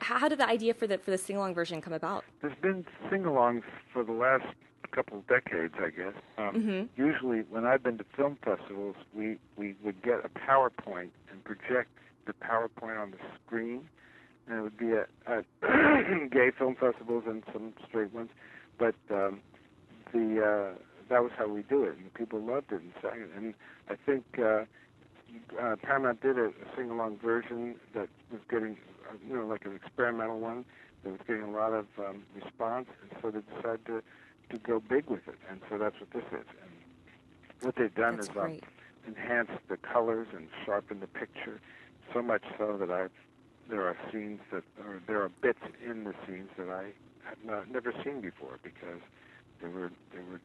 how did the idea for the sing-along version come about? There's been sing-alongs for the last couple of decades, I guess. Mm-hmm. Usually, when I've been to film festivals, we would get a PowerPoint and project the PowerPoint on the screen, and it would be at gay film festivals and some straight ones. But that was how we do it, and people loved it and sang it. And I think Paramount did a sing-along version that was getting, like an experimental one that was getting a lot of response, and so they decided to go big with it, and so that's what this is. And what they've done That's is great. enhance the colors and sharpen the picture, so much so that there are scenes there are bits in the scenes that I had never seen before because they were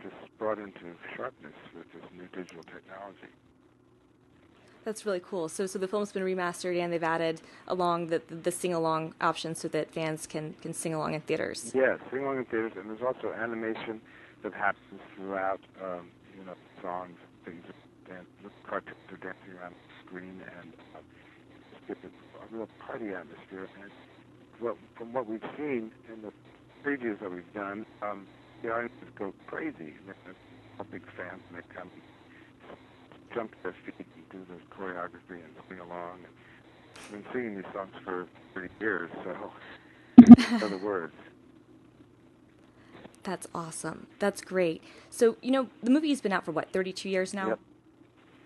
just brought into sharpness with this new digital technology. That's really cool. So the film's been remastered and they've added along the sing-along option so that fans can sing along in theaters. Yes, sing along in theaters, and there's also animation that happens throughout, songs, things, cartoons are dancing around the screen, and it's a real party atmosphere. And from what we've seen in the previews that we've done, the audiences go crazy. They're big fans, and they come jump to their feet and do the choreography and sing along. And I've been singing these songs for 30 years, so in other words. That's awesome. That's great. So, the movie's been out for 32 years now? Yep.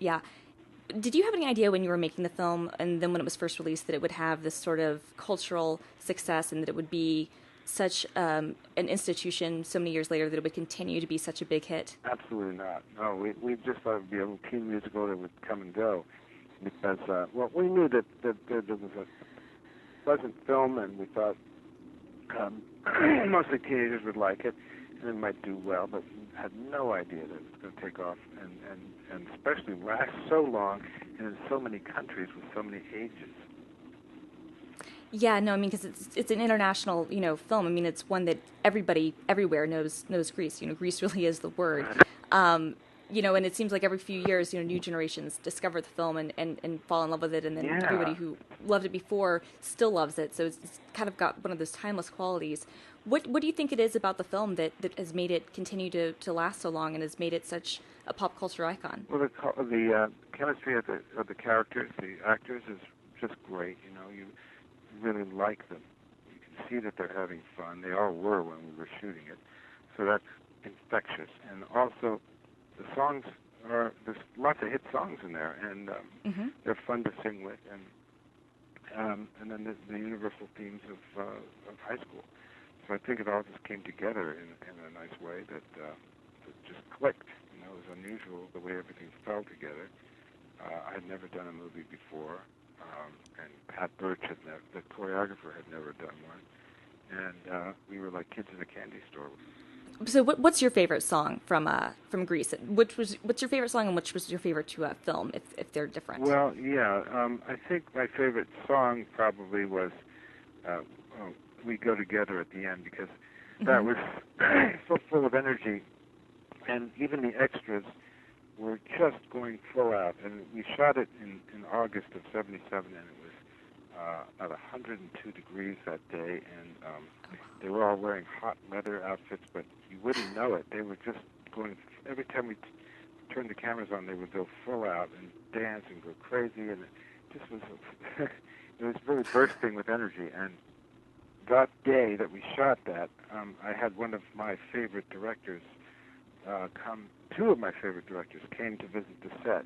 Yeah. Did you have any idea when you were making the film and then when it was first released that it would have this sort of cultural success and that it would be such an institution so many years later that it would continue to be such a big hit? Absolutely not. No, we just thought it would be a teen musical that would come and go because, we knew that there was a pleasant film, and we thought mostly teenagers would like it and it might do well, but we had no idea that it was going to take off and especially last so long and in so many countries with so many ages. Yeah, no, I mean, because it's an international, film. I mean, it's one that everybody everywhere knows Grease. Grease really is the word. And it seems like every few years, new generations discover the film and fall in love with it, and then everybody who loved it before still loves it. So it's kind of got one of those timeless qualities. What do you think it is about the film that has made it continue to last so long and has made it such a pop culture icon? Well, the chemistry of the characters, the actors, is just great. You really like them. You can see that they're having fun. They all were when we were shooting it. So that's infectious. And also, the songs there's lots of hit songs in there, and they're fun to sing with. And then the universal themes of high school. So I think it all just came together in a nice way that just clicked. It was unusual the way everything fell together. I had never done a movie before. And Pat Birch, the choreographer, had never done one, and we were like kids in a candy store. So, what's your favorite song from Grease? What's your favorite song, and which was your favorite to film, if they're different? Well, yeah, I think my favorite song probably was "We Go Together" at the end because that was so full of energy, and even the extras were just going full out. And we shot it in August of '77, and it was about 102 degrees that day, and they were all wearing hot leather outfits, but you wouldn't know it. They were just going, every time we turned the cameras on, they would go full out and dance and go crazy, and it just was, it was really bursting with energy. And that day that we shot that, I had one of my favorite directors two of my favorite directors came to visit the set,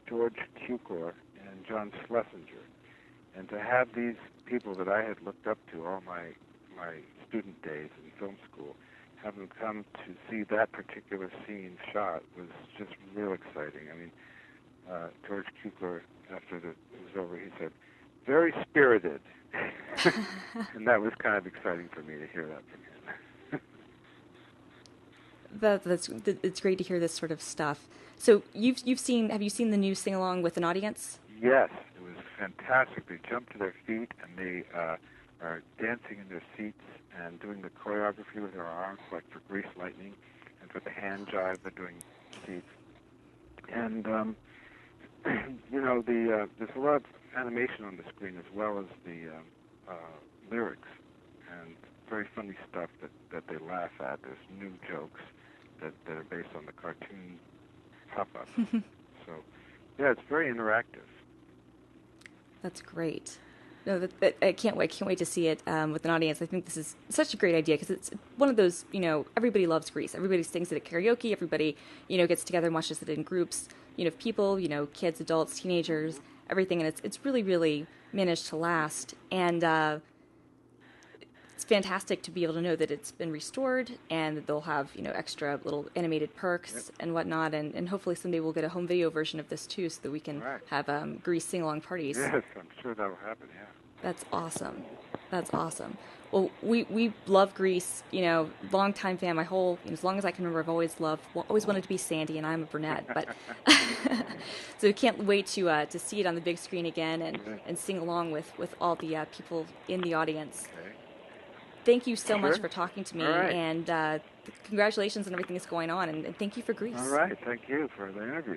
George Cukor and John Schlesinger. And to have these people that I had looked up to all my student days in film school, have them come to see that particular scene shot was just real exciting. I mean, George Cukor, after it was over, he said, "Very spirited." And that was kind of exciting for me to hear that from him. It's great to hear this sort of stuff. So have you seen the new Sing Along with an Audience? Yes, it was fantastic. They jumped to their feet and they are dancing in their seats and doing the choreography with their arms, like for Grease Lightning, and for the hand jive they're doing seats. And there's a lot of animation on the screen as well as the lyrics and very funny stuff that they laugh at. There's new jokes that are based on the cartoon pop-ups. So, yeah, it's very interactive. That's great. No, I can't wait. I can't wait to see it with an audience. I think this is such a great idea because it's one of those, everybody loves Grease. Everybody sings it at karaoke. Everybody, gets together and watches it in groups. People, kids, adults, teenagers, everything. And it's really, really managed to last. And it's fantastic to be able to know that it's been restored and that they'll have, extra little animated perks and whatnot. And hopefully someday we'll get a home video version of this too so that we can have Grease sing-along parties. Yes, I'm sure that'll happen, yeah. That's awesome. That's awesome. Well, we love Grease. Long-time fan. My whole, as long as I can remember, I've always wanted to be Sandy, and I'm a brunette. But so can't wait to see it on the big screen again and sing along with all the people in the audience. Okay. Thank you so much for talking to me, right. And congratulations on everything that's going on, and thank you for Grease. All right, thank you for the interview.